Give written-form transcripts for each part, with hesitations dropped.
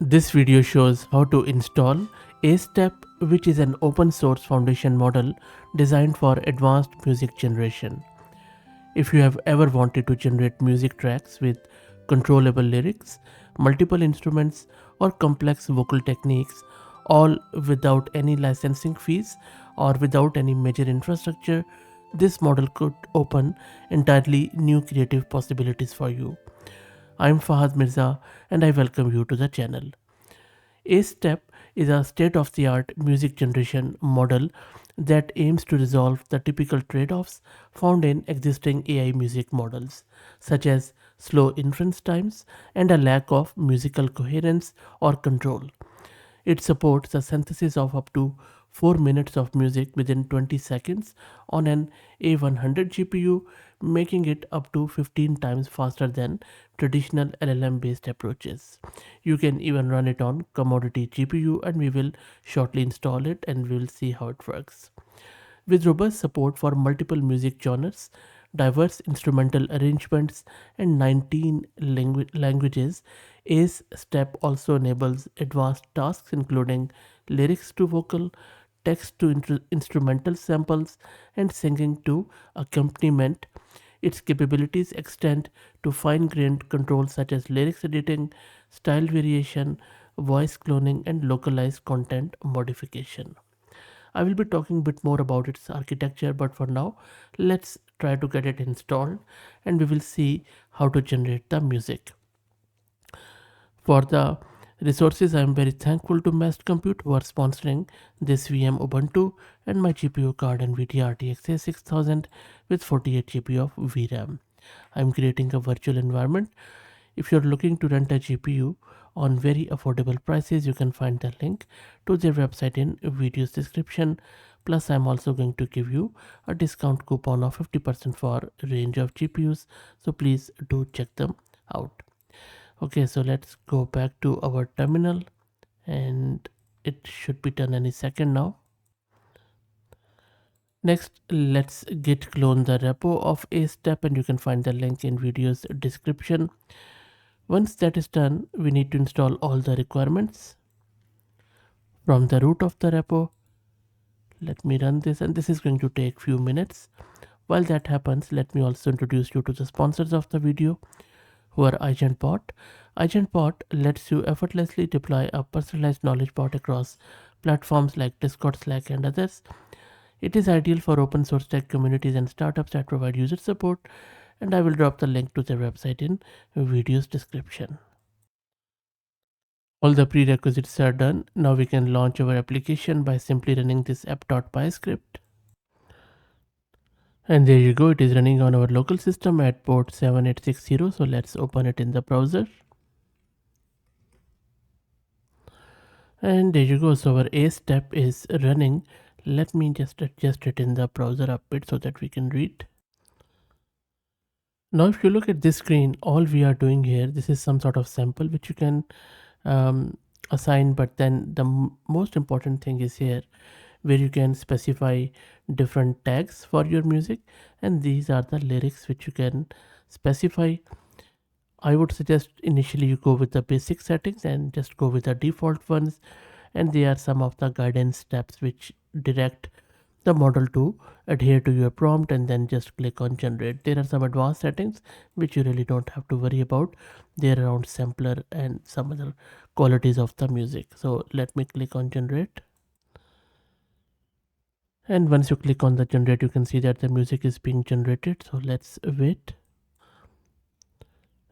This video shows how to install ACEStep, which is an open source foundation model designed for advanced music generation. If you have ever wanted to generate music tracks with controllable lyrics, multiple instruments, or complex vocal techniques, all without any licensing fees or without any major infrastructure, this model could open entirely new creative possibilities for you. I'm Fahad Mirza and I welcome you to the channel. ACEStep is a state-of-the-art music generation model that aims to resolve the typical trade-offs found in existing AI music models, such as slow inference times and a lack of musical coherence or control. It supports the synthesis of up to 4 minutes of music within 20 seconds on an A100 GPU, making it up to 15 times faster than traditional LLM based approaches. You can even run it on commodity GPU, and we will shortly install it and we will see how it works. With robust support for multiple music genres, diverse instrumental arrangements, and 19 languages, ACEStep also enables advanced tasks including lyrics to vocal, text to instrumental samples, and singing to accompaniment. Its capabilities extend to fine grained controls such as lyrics editing, style variation, voice cloning, and localized content modification. I will be talking a bit more about its architecture, but for now, let's try to get it installed and we will see how to generate the music. For the resources, I am very thankful to Mast Compute who are sponsoring this VM Ubuntu and my GPU card NVIDIA RTX A6000 with 48 GB of VRAM. I am creating a virtual environment. If you're looking to rent a GPU on very affordable prices, you can find the link to their website in video's description. Plus, I'm also going to give you a discount coupon of 50% for range of GPUs. So please do check them out. Okay, so let's go back to our terminal and it should be done any second now. Next, let's git clone the repo of ACEStep, and you can find the link in video's description. Once that is done, we need to install all the requirements from the root of the repo. Let me run this, and this is going to take few minutes. While that happens, let me also introduce you to the sponsors of the video, who are AgentBot. AgentBot lets you effortlessly deploy a personalized knowledge bot across platforms like Discord, Slack, and others. It is ideal for open source tech communities and startups that provide user support, and I will drop the link to their website in video's description. All the prerequisites are done. Now we can launch our application by simply running this app.py script. And there you go, it is running on our local system at port 7860. So let's open it in the browser. And there you go, so our ACEStep is running. Let me just adjust it in the browser a bit so that we can read. Now if you look at this screen, all we are doing here, this is some sort of sample which you can assign, but then the most important thing is here where you can specify different tags for your music, and these are the lyrics which you can specify. I would suggest initially you go with the basic settings and just go with the default ones, and there are some of the guidance steps which direct the model to adhere to your prompt, and then just click on generate. There are some advanced settings which you really don't have to worry about. They're around sampler and some other qualities of the music. So let me click on generate. And once you click on the generate, you can see that the music is being generated. So let's wait.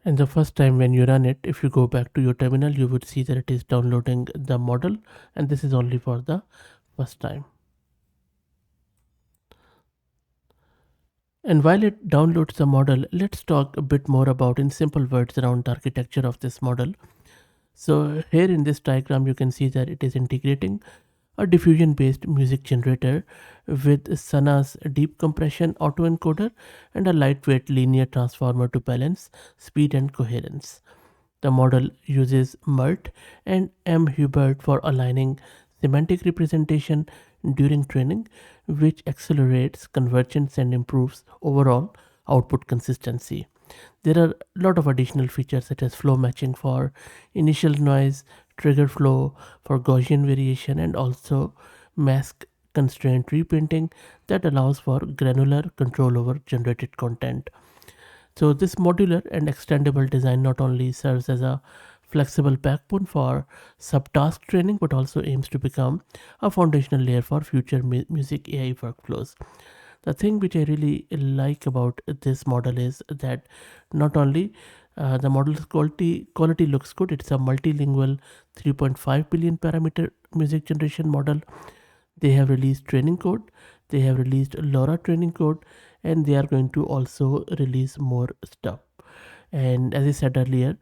And the first time when you run it, if you go back to your terminal, you would see that it is downloading the model, and this is only for the first time. And while it downloads the model, let's talk a bit more about in simple words around the architecture of this model. So here in this diagram, you can see that it is integrating a diffusion based music generator with Sana's deep compression autoencoder and a lightweight linear transformer to balance speed and coherence. The model uses MERT and mHubert for aligning semantic representation during training, which accelerates convergence and improves overall output consistency. There are a lot of additional features such as flow matching for initial noise, trigger flow, for Gaussian variation, and also mask constraint repainting that allows for granular control over generated content. So this modular and extendable design not only serves as a flexible backbone for subtask training but also aims to become a foundational layer for future music AI workflows. The thing which I really like about this model is that not only the model's quality looks good, it's a multilingual 3.5 billion parameter music generation model. They have released training code, they have released LoRa training code, and they are going to also release more stuff. And as I said earlier,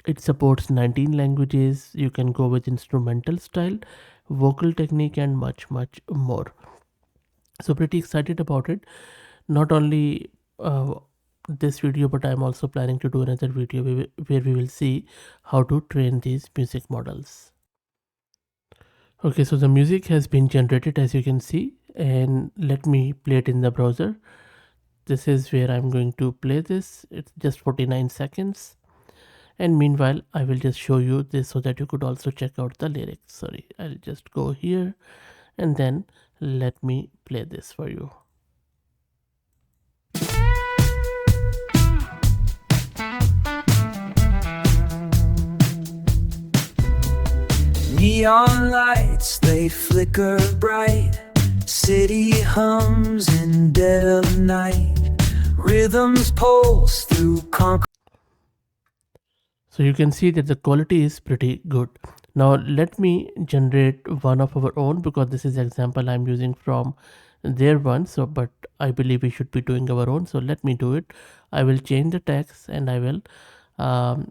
it supports 19 languages. You can go with instrumental style, vocal technique, and much more. So pretty excited about it. Not only this video, but I'm also planning to do another video where we will see how to train these music models. Okay, so the music has been generated, as you can see, and let me play it in the browser. This is where I'm going to play this. It's just 49 seconds. And meanwhile, I will just show you this so that you could also check out the lyrics. Sorry, I'll just go here and then let me play this for you. Neon lights, they flicker bright. City hums in dead of night. Rhythms pulse through concrete. So you can see that the quality is pretty good. Now let me generate one of our own, because this is example I'm using from their one. So but I believe we should be doing our own. So let me do it. I will change the tags and I will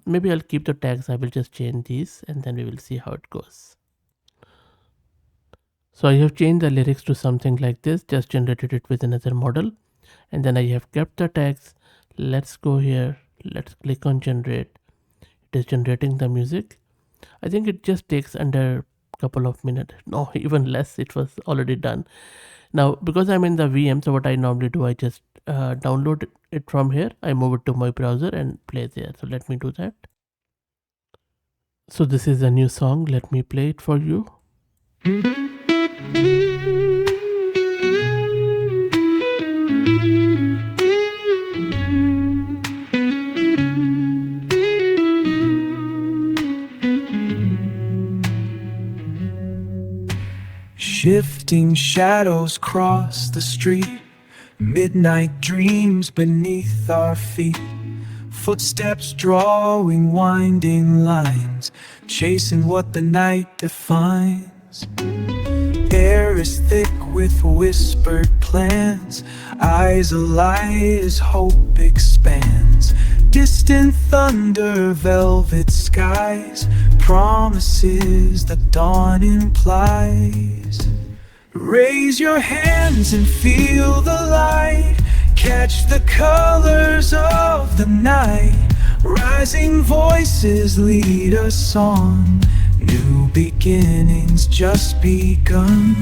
maybe I'll keep the tags. I will just change these and then we will see how it goes. So I have changed the lyrics to something like this, just generated it with another model, and then I have kept the tags. Let's go here, let's click on generate. It is generating the music. I think it just takes under a couple of minutes, no, even less. It was already done. Now because I'm in the VM, so what I normally do, I just download it from here, I move it to my browser and play there. So let me do that. So this is a new song, let me play it for you. Shifting shadows cross the street. Midnight dreams beneath our feet. Footsteps drawing winding lines, chasing what the night defines. Air is thick with whispered plans, eyes alight as hope expands. Distant thunder, velvet skies, promises the dawn implies. Raise your hands and feel the light, catch the colors of the night. Rising voices lead us on, new beginnings just begun.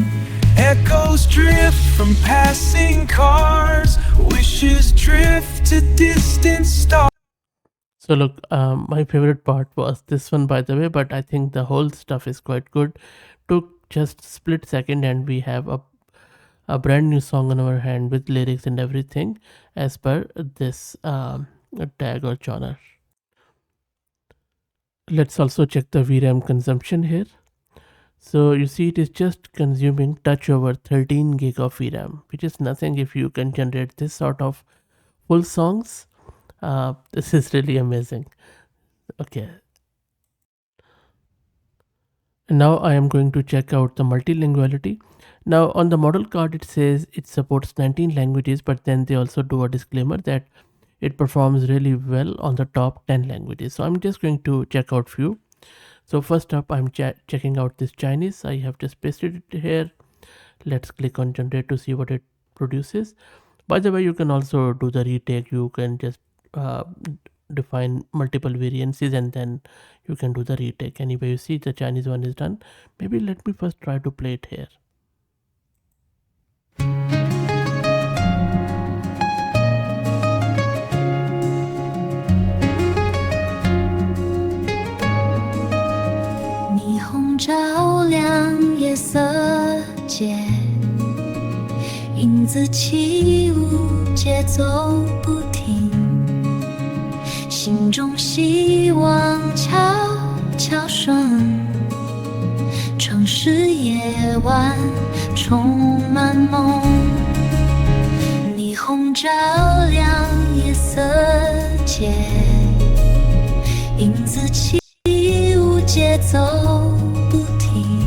Echoes drift from passing cars, wishes drift to distant stars. So look, my favorite part was this one, by the way, but I think the whole stuff is quite good. Took just split second and we have a brand new song on our hand with lyrics and everything as per this tag or genre. Let's also check the VRAM consumption here. So you see it is just consuming touch over 13 gig of VRAM, which is nothing if you can generate this sort of full songs. This is really amazing. Okay. And now I am going to check out the multilinguality. Now on the model card it says it supports 19 languages, but then they also do a disclaimer that it performs really well on the top 10 languages. So I'm just going to check out few. So first up, I'm checking out this Chinese. I have just pasted it here. Let's click on generate to see what it produces. By the way, you can also do the retake. You can just define multiple variances and then you can do the retake. Anyway, you see the Chinese one is done. Maybe let me first try to play it here. 子起舞，节奏不停，心中希望悄悄声。城市夜晚充满梦，霓虹照亮夜色街，影子起舞，节奏不停，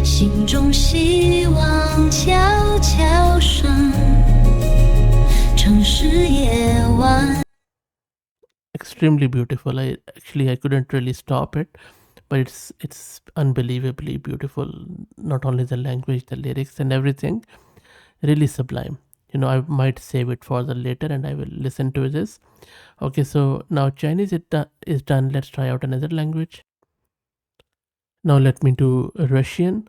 心中希望悄悄声。城市夜晚。Extremely beautiful. I couldn't really stop it, but it's unbelievably beautiful. Not only the language, the lyrics, and everything, really sublime. I might save it for the later, and I will listen to this. Okay, so now Chinese is done. Let's try out another language. Now let me do Russian.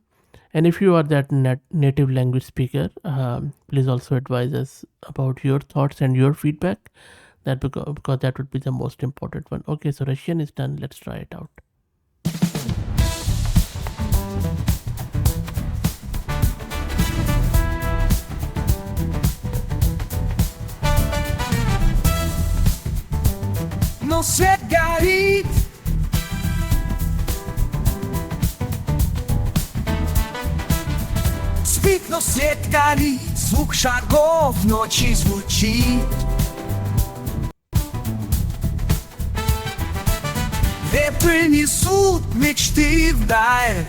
And if you are that native language speaker, please also advise us about your thoughts and your feedback. That because that would be the most important one. Okay, so Russian is done. Let's try it out. Но свет горит, спит, но свет горит, звук шагов в ночи звучит. Ветры несут мечты вдаль,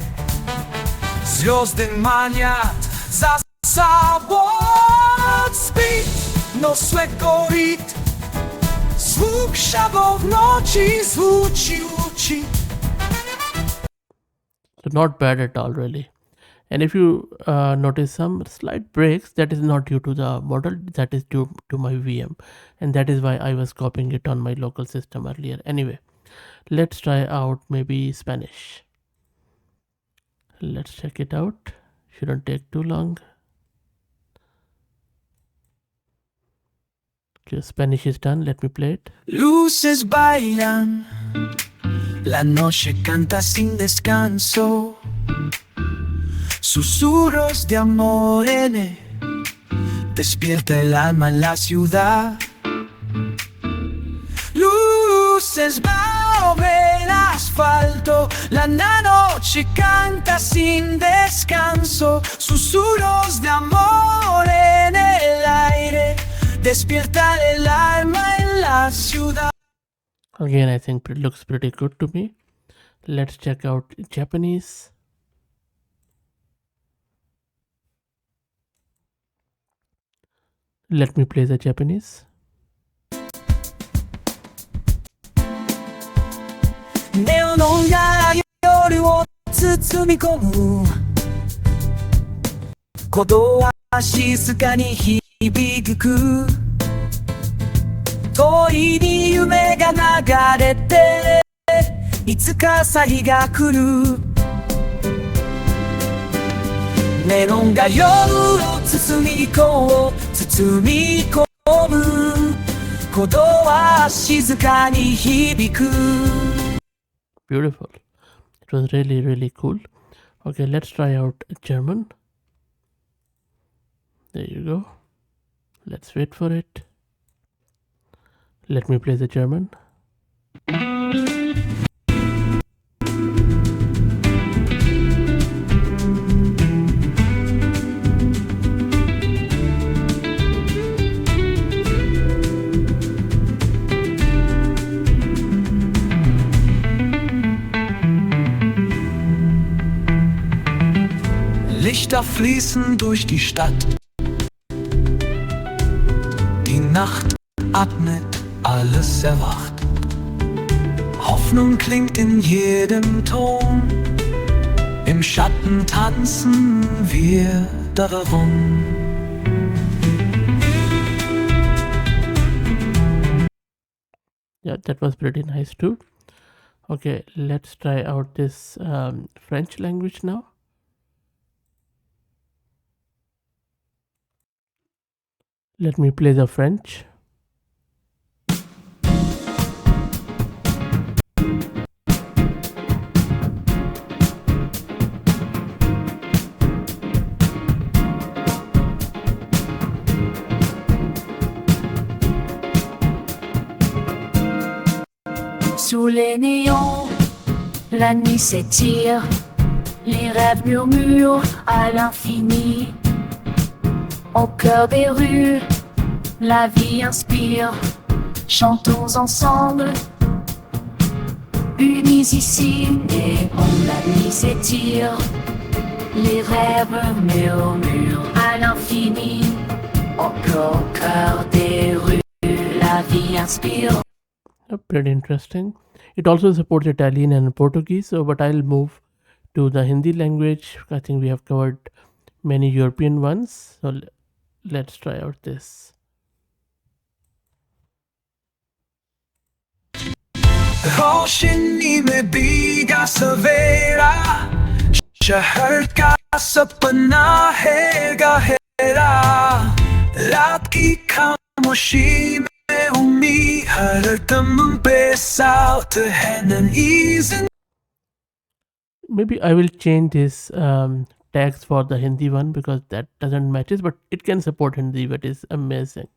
звезды манят за собой. Спит, но свет горит, звук шагов в ночи звучит. So not bad at all, really. And if you notice some slight breaks, that is not due to the model, that is due to my VM, and that is why I was copying it on my local system earlier. Anyway, let's try out maybe Spanish. Let's check it out. Shouldn't take too long. Okay, Spanish is done. Let me play it. Luces bailan, la noche canta sin descanso. Susurros de amor despierta el alma en la ciudad. Luces sobre el asfalto, la noche canta sin descanso. Susurros de amor en el aire, despierta el alma en la ciudad. Again, I think it looks pretty good to me. Let's check out Japanese. Let me play the Japanese. ネオンが夜を包み込む鼓動は静かに響く遠いに夢が流れていつか朝日が来るネオンが夜を包み込む鼓動は静かに響く Beautiful. It was really, really cool. Okay, let's try out German. There you go. Let's wait for it. Let me play the German. Lichter fließen durch die Stadt. Die Nacht atmet, alles erwacht. Hoffnung klingt in jedem Ton. Im Schatten tanzen wir darum. Yeah, that was pretty nice too. Okay, let's try out this French language now. Let me play the French. sous les néons, la nuit s'étire, les rêves murmurent à l'infini. Au cœur des rues, la vie inspire, chantons ensemble, unis ici, néons, la nuit s'étire, les rêves murmurent à l'infini. Au cœur des rues, la vie inspire. Pretty interesting. It also supports Italian and Portuguese, so but I'll move to the Hindi language. I think we have covered many European ones, so let's try out this. रोशनी में भीगा सवेरा, शहर का सपना है गहरा, रात की खामोशी में उम्मीद हर दम पे साथ है नई. Maybe I will change this tags for the Hindi one because that doesn't matches, but it can support Hindi, but is amazing.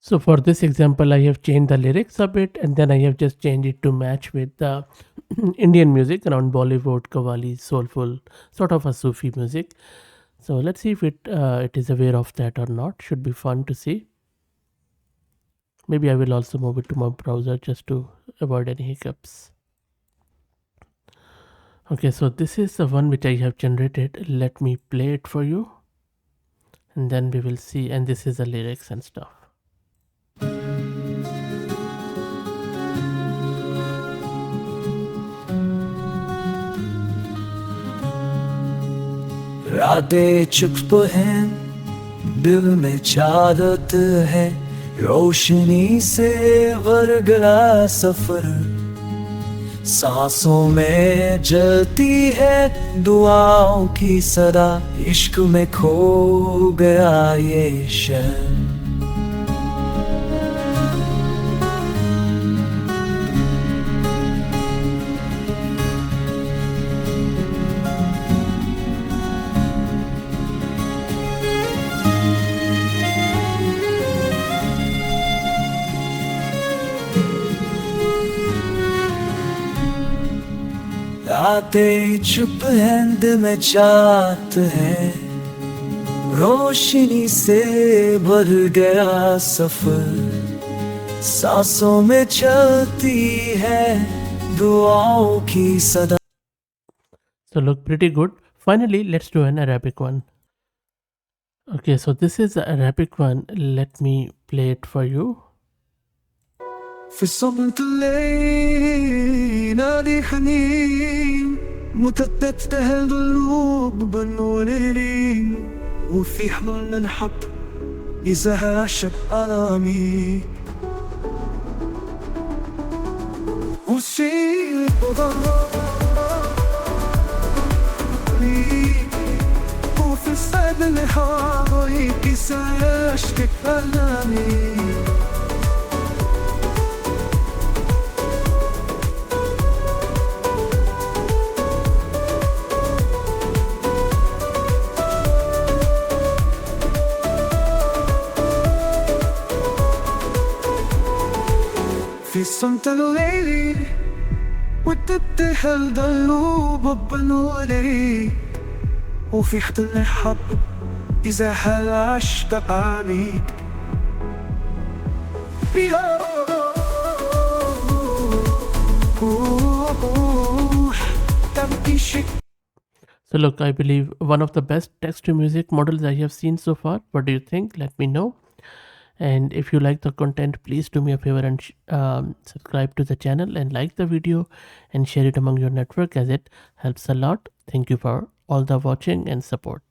So for this example, I have changed the lyrics a bit, and then I have just changed it to match with the Indian music around Bollywood, Qawwali, soulful, sort of a Sufi music. So let's see if it is aware of that or not. Should be fun to see. Maybe I will also move it to my browser just to avoid any hiccups. Okay, so this is the one which I have generated. Let me play it for you, and then we will see. And this is the lyrics and stuff. रातें चुप हैं, दिल में चाहत है, रोशनी से भर गया सफर, सांसों में जलती है दुआओं की सदा, इश्क में खो गया ये शहर. रातें चुप हैं, दिल में चाहत है, रोशनी से भर गया सफर, सांसों में चलती है दुआओं की सदा. So look pretty good. Finally, let's do an Arabic one. Okay, so this is the Arabic one. Let me play it for you. في صمت الليل نادي حنين، متتت تهل القلوب بالنورين، وفي حملنا نحب إذا هاشك ألامي، وشيل وفي الصيد اللي حاضرك إذا هاشك ألامي. في صمت الليل وتتهل قلوب بنوري، وفي حضن الحب إذا هلا اشتقاني. So look, I believe one of the best text-to-music models I have seen so far. What do you think? Let me know. And if you like the content, please do me a favor and subscribe to the channel and like the video and share it among your network, as it helps a lot. Thank you for all the watching and support.